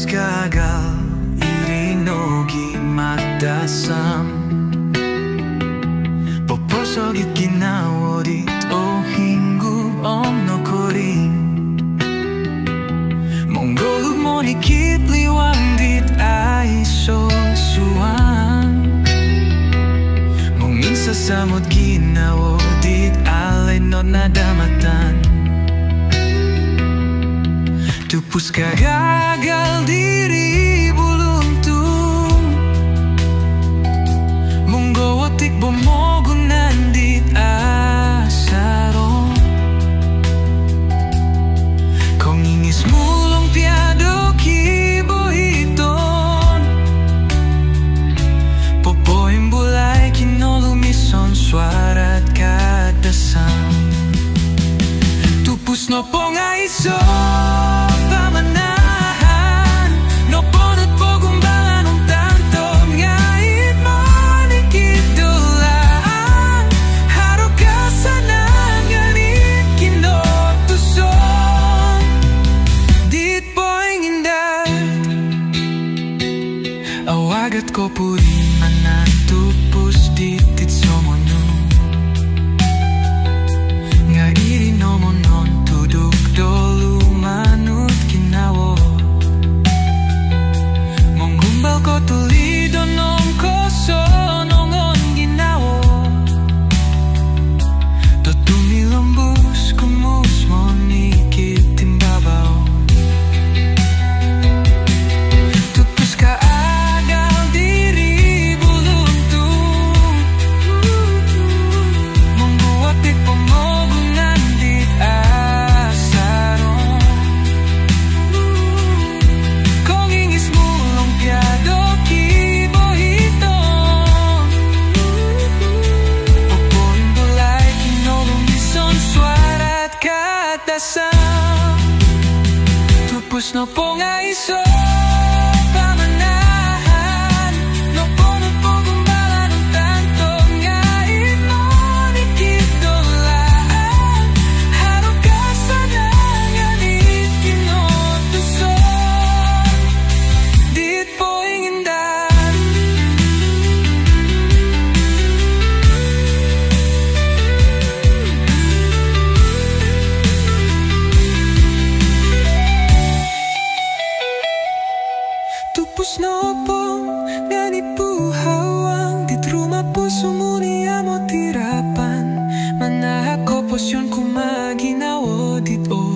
Tupus gagal irinogi magdasam Poposogit ginawo dit o hinggu om no koring Monggolug mo nikit liwang dit ay so suang Mungin sa samot ginawo dit alay not nadamatan Tupus kagagal diri buluntung Munggo otik bomogunan dit asaro Kong ingis mulong piado kibohiton Popoim bulay kinolumison suarat kadasam Tupus no pongaiso Awagat ko puri manatupus ditit somono Nga iri nomonon tuduk dolu manut kinawo Monggumbal ko tulido nom koso nongon ginawo Totumi lembus kumus monikit timbabaw Tupus no pongaiso pamanahan No pono pogumbalan ng tanto Ngayon mo nikidolaan Haro ka sana nganit kinotuson Dit po ingindan Tupus no pong ganipuhawang Dit rumah po sumuni amo tirapan Manahak ko posyon kumaginawo dit o